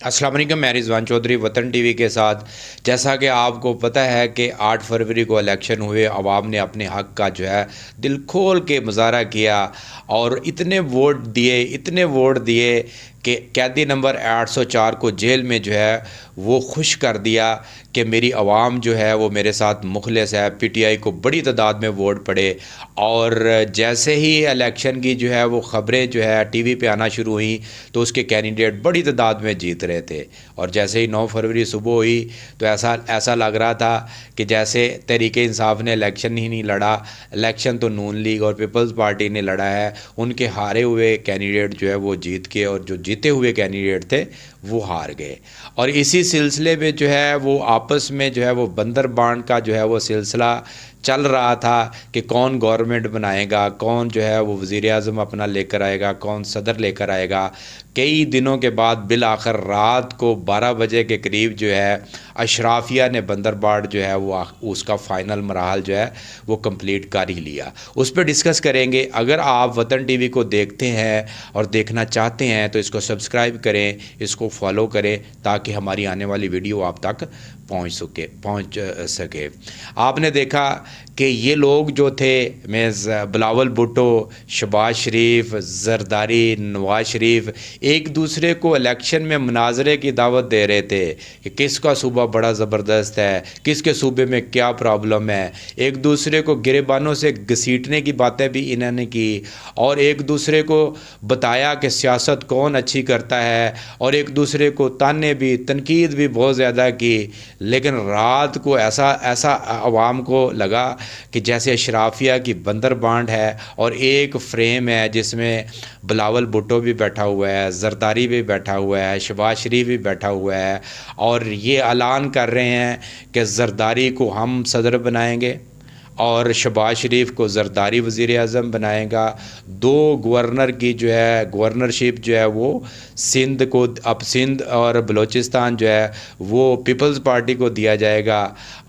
अस्सलाम वालेकुम, मैं रिजवान चौधरी वतन टीवी के साथ। जैसा कि आपको पता है कि 8 फरवरी को इलेक्शन हुए, आवाम ने अपने हक़ का जो है दिल खोल के मुजाहरा किया और इतने वोट दिए कि कैदी नंबर 804 को जेल में जो है वो खुश कर दिया कि मेरी आवाम जो है वो मेरे साथ मुखलिस है। पीटीआई को बड़ी तादाद में वोट पड़े और जैसे ही इलेक्शन की जो है वो ख़बरें जो है टीवी पे आना शुरू हुई तो उसके कैंडिडेट बड़ी तादाद में जीत रहे थे। और जैसे ही 9 फरवरी सुबह हुई तो ऐसा लग रहा था कि जैसे तहरीक इंसाफ ने इलेक्शन ही नहीं लड़ा, इलेक्शन तो नून लीग और पीपल्स पार्टी ने लड़ा है। उनके हारे हुए कैंडिडेट जो है वो जीत के और जो जीते हुए कैंडिडेट थे वो हार गए। और इसी सिलसिले में जो है वो आपस में जो है वो बंदर बांट का जो है वो सिलसिला चल रहा था कि कौन गवर्नमेंट बनाएगा, कौन जो है वो वज़ीर आज़म अपना लेकर आएगा, कौन सदर लेकर आएगा। कई दिनों के बाद बिल आखिर रात को 12 बजे के करीब जो है अशराफिया ने बंदरबाड़ जो है वो उसका फ़ाइनल मराहल जो है वो कंप्लीट कर ही लिया। उस पर डिस्कस करेंगे। अगर आप वतन टीवी को देखते हैं और देखना चाहते हैं तो इसको सब्सक्राइब करें, इसको फॉलो करें ताकि हमारी आने वाली वीडियो आप तक पहुंच सके। आपने देखा कि ये लोग जो थे बिलावल भुट्टो, शहबाज शरीफ, जरदारी, नवाज शरीफ एक दूसरे को इलेक्शन में मुनाजरे की दावत दे रहे थे कि किसका सूबा बड़ा ज़बरदस्त है, किसके सूबे में क्या प्रॉब्लम है। एक दूसरे को गिरेबानों से घसीटने की बातें भी इन्होंने की और एक दूसरे को बताया कि सियासत कौन अच्छी करता है और एक दूसरे को ताने भी तनकीद भी बहुत ज़्यादा की। लेकिन रात को ऐसा आवाम को लगा कि जैसे अशराफिया की बंदर बांड है और एक फ्रेम है जिसमें बिलावल भुट्टो भी बैठा हुआ है, जरदारी भी बैठा हुआ है, शहबाज शरीफ भी बैठा हुआ है और ये ऐलान कर रहे हैं कि जरदारी को हम सदर बनाएंगे और शहबाज शरीफ को जरदारी वज़ीर आज़म बनाएगा। दो गवर्नर की जो है गवर्नरशिप जो है वो सिंध और बलूचिस्तान जो है वो पीपल्स पार्टी को दिया जाएगा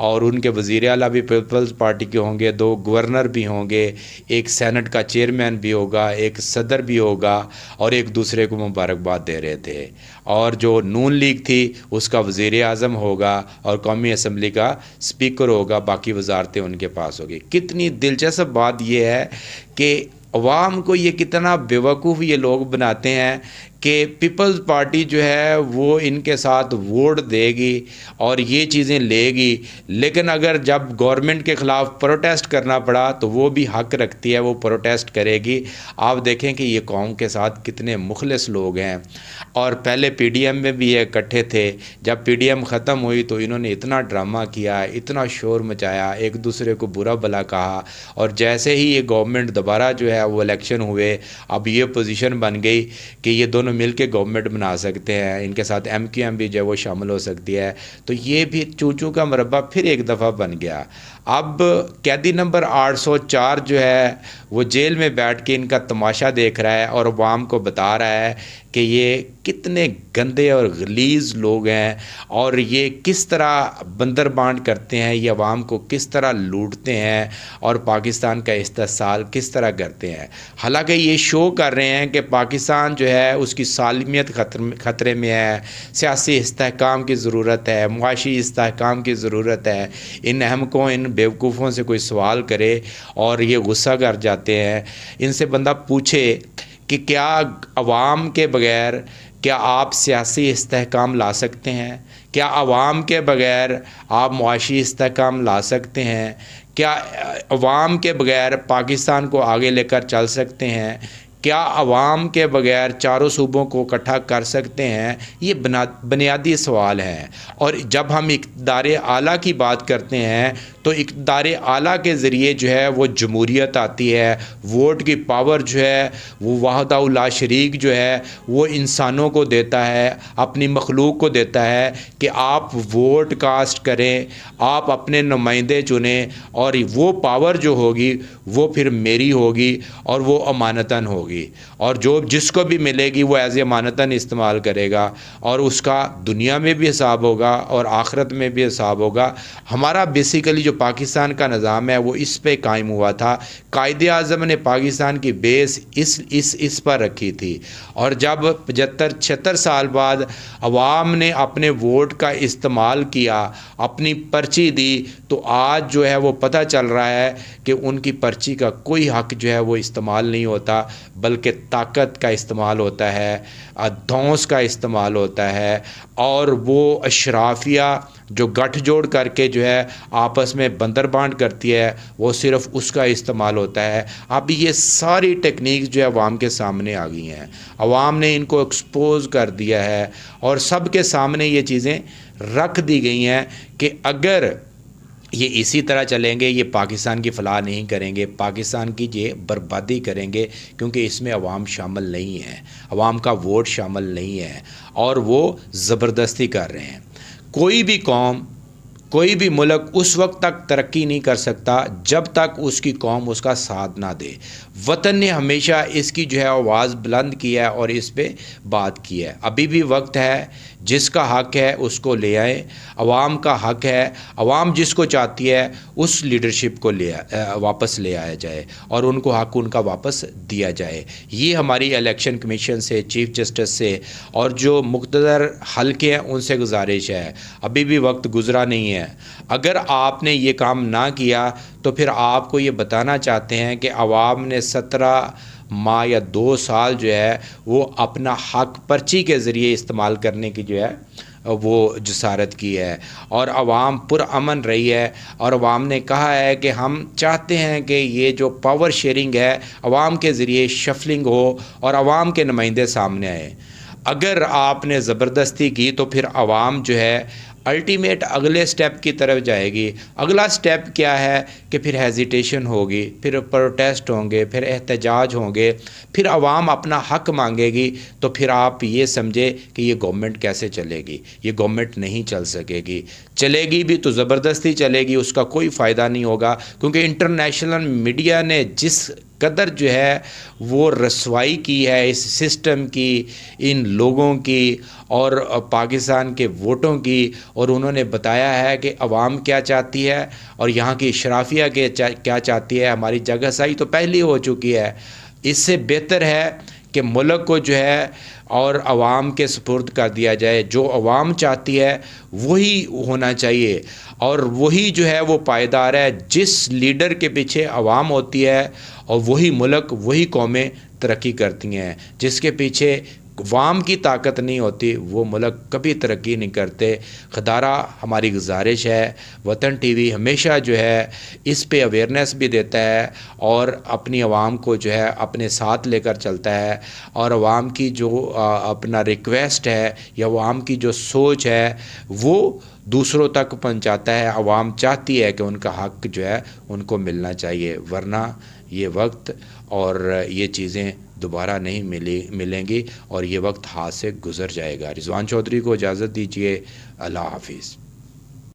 और उनके वज़ीर आला भी पीपल्स पार्टी के होंगे, दो गवर्नर भी होंगे, एक सेनेट का चेयरमैन भी होगा, एक सदर भी होगा और एक दूसरे को मुबारकबाद दे रहे थे। और जो नून लीग थी उसका वज़ीर आज़म होगा और कौमी असम्बली का स्पीकर होगा, बाकी वजारतें उनके पास होगी। कितनी दिलचस्प बात यह है कि अवाम को ये कितना बेवकूफ़ ये लोग बनाते हैं कि पीपल्स पार्टी जो है वो इनके साथ वोट देगी और ये चीज़ें लेगी, लेकिन अगर जब गवर्नमेंट के ख़िलाफ़ प्रोटेस्ट करना पड़ा तो वो भी हक़ रखती है, वो प्रोटेस्ट करेगी। आप देखें कि ये कौम के साथ कितने मुखलिस लोग हैं। और पहले पीडीएम में भी ये इकट्ठे थे, जब पीडीएम ख़त्म हुई तो इन्होंने इतना ड्रामा किया, इतना शोर मचाया, एक दूसरे को बुरा भला कहा और जैसे ही ये गवर्नमेंट दोबारा जो है वो इलेक्शन हुए, अब ये पोजीशन बन गई कि ये दोनों मिलके गवर्नमेंट बना सकते हैं, इनके साथ एमक्यूएम भी जो है वो शामिल हो सकती है। तो ये भी चूचू का मरबा फिर एक दफ़ा बन गया। अब कैदी नंबर 804 जो है वो जेल में बैठ के इनका तमाशा देख रहा है और अवाम को बता रहा है कि ये कितने गंदे और गलीज़ लोग हैं और ये किस तरह बंदर बांट करते हैं, ये अवाम को किस तरह लूटते हैं और पाकिस्तान का इस्तेहसाल किस तरह करते हैं। हालांकि ये शो कर रहे हैं कि पाकिस्तान जो है उसकी सालमियत ख़तरे में है, सियासी इस्तेहकाम की ज़रूरत है, मुआशी इस्तेहकाम की ज़रूरत है। इन अहमकों, इन बेवकूफ़ों से कोई सवाल करे और ये गुस्सा कर जाते हैं। इनसे बंदा पूछे कि क्या अवाम के बग़ैर क्या आप सियासी इस्तेहकाम ला सकते हैं? क्या अवाम के बग़ैर आप मुआशी इस्तेहकाम ला सकते हैं? क्या अवाम के बग़ैर पाकिस्तान को आगे लेकर चल सकते हैं? क्या अवाम के बग़ैर चारों सूबों को इकट्ठा कर सकते हैं? ये बुनियादी सवाल हैं। और जब हम इक़्तिदार आला की बात करते हैं तो इक़्तिदार आला के ज़रिए जो है वो जमहूरियत आती है, वोट की पावर जो है वो वहदतु ला शरीक जो है वो इंसानों को देता है, अपनी मखलूक को देता है कि आप वोट कास्ट करें, आप अपने नुमाइंदे चुनें और वो पावर जो होगी वो फिर मेरी होगी और वो अमानतन होगी। اور جو جس کو بھی ملے گی وہ ایز امانتاً استعمال کرے گا، اور اس کا دنیا میں بھی حساب ہوگا اور آخرت میں بھی حساب ہوگا۔ ہمارا بیسیکلی جو پاکستان کا نظام ہے وہ اس پہ قائم ہوا تھا۔ قائد اعظم نے پاکستان کی بیس اس پر رکھی تھی، اور جب 75-76 سال بعد عوام نے اپنے ووٹ کا استعمال کیا، اپنی پرچی دی، تو آج جو ہے وہ پتہ چل رہا ہے کہ ان کی پرچی کا کوئی حق جو ہے وہ استعمال نہیں ہوتا، بلکہ طاقت کا استعمال ہوتا ہے، دھونس کا استعمال ہوتا ہے، اور وہ اشرافیہ جو گٹھ جوڑ کر کے جو ہے آپس میں بندر بانٹ کرتی ہے، وہ صرف اس کا استعمال ہوتا ہے۔ اب یہ ساری ٹیکنیکس جو ہے عوام کے سامنے آ گئی ہیں، عوام نے ان کو ایکسپوز کر دیا ہے، اور سب کے سامنے یہ چیزیں رکھ دی گئی ہیں کہ اگر یہ اسی طرح چلیں گے، یہ پاکستان کی فلاح نہیں کریں گے، پاکستان کی یہ بربادی کریں گے، کیونکہ اس میں عوام شامل نہیں ہے، عوام کا ووٹ شامل نہیں ہے، اور وہ زبردستی کر رہے ہیں۔ کوئی بھی قوم، کوئی بھی ملک اس وقت تک ترقی نہیں کر سکتا جب تک اس کی قوم اس کا ساتھ نہ دے۔ وطن نے ہمیشہ اس کی جو ہے آواز بلند کی ہے اور اس پہ بات کی ہے۔ ابھی بھی وقت ہے، جس کا حق ہے اس کو لے آئے، عوام کا حق ہے، عوام جس کو چاہتی ہے اس لیڈرشپ کو واپس لے آیا جائے، اور ان کو حق ان کا واپس دیا جائے۔ یہ ہماری الیکشن کمیشن سے، چیف جسٹس سے، اور جو مقتدر حلقے ہیں ان سے گزارش ہے۔ ابھی بھی وقت گزرا نہیں ہے۔ اگر آپ نے یہ کام نہ کیا تو پھر آپ کو یہ بتانا چاہتے ہیں کہ عوام نے 17 ماہ یا 2 سال جو ہے وہ اپنا حق پرچی کے ذریعے استعمال کرنے کی جو ہے وہ جسارت کی ہے، اور عوام پرامن رہی ہے، اور عوام نے کہا ہے کہ ہم چاہتے ہیں کہ یہ جو پاور شیئرنگ ہے عوام کے ذریعے شفلنگ ہو اور عوام کے نمائندے سامنے آئے۔ اگر آپ نے زبردستی کی تو پھر عوام جو ہے الٹیمیٹ اگلے سٹیپ کی طرف جائے گی۔ اگلا سٹیپ کیا ہے کہ پھر ہیزیٹیشن ہوگی، پھر پروٹیسٹ ہوں گے، پھر احتجاج ہوں گے، پھر عوام اپنا حق مانگے گی، تو پھر آپ یہ سمجھے کہ یہ گورنمنٹ کیسے چلے گی؟ یہ گورنمنٹ نہیں چل سکے گی۔ چلے گی بھی تو زبردستی چلے گی، اس کا کوئی فائدہ نہیں ہوگا، کیونکہ انٹرنیشنل میڈیا نے جس قدر جو ہے وہ رسوائی کی ہے اس سسٹم کی، ان لوگوں کی، اور پاکستان کے ووٹوں کی، اور انہوں نے بتایا ہے کہ عوام کیا چاہتی ہے اور یہاں کی اشرافیہ کیا چاہتی ہے۔ ہماری جگہ سائی تو پہلے ہو چکی ہے۔ اس سے بہتر ہے کہ ملک کو جو ہے اور عوام کے سپرد کر دیا جائے۔ جو عوام چاہتی ہے وہی ہونا چاہیے، اور وہی جو ہے وہ پائیدار ہے۔ جس لیڈر کے پیچھے عوام ہوتی ہے، اور وہی ملک، وہی قومیں ترقی کرتی ہیں۔ جس کے پیچھے عوام کی طاقت نہیں ہوتی وہ ملک کبھی ترقی نہیں کرتے۔ خدارہ ہماری گزارش ہے، وطن ٹی وی ہمیشہ جو ہے اس پہ اویئرنیس بھی دیتا ہے، اور اپنی عوام کو جو ہے اپنے ساتھ لے کر چلتا ہے، اور عوام کی جو اپنا ریکویسٹ ہے یا عوام کی جو سوچ ہے وہ دوسروں تک پہنچاتا ہے۔ عوام چاہتی ہے کہ ان کا حق جو ہے ان کو ملنا چاہیے، ورنہ یہ وقت اور یہ چیزیں دوبارہ نہیں ملیں گی، اور یہ وقت ہاتھ سے گزر جائے گا۔ رضوان چودھری کو اجازت دیجیے، اللہ حافظ۔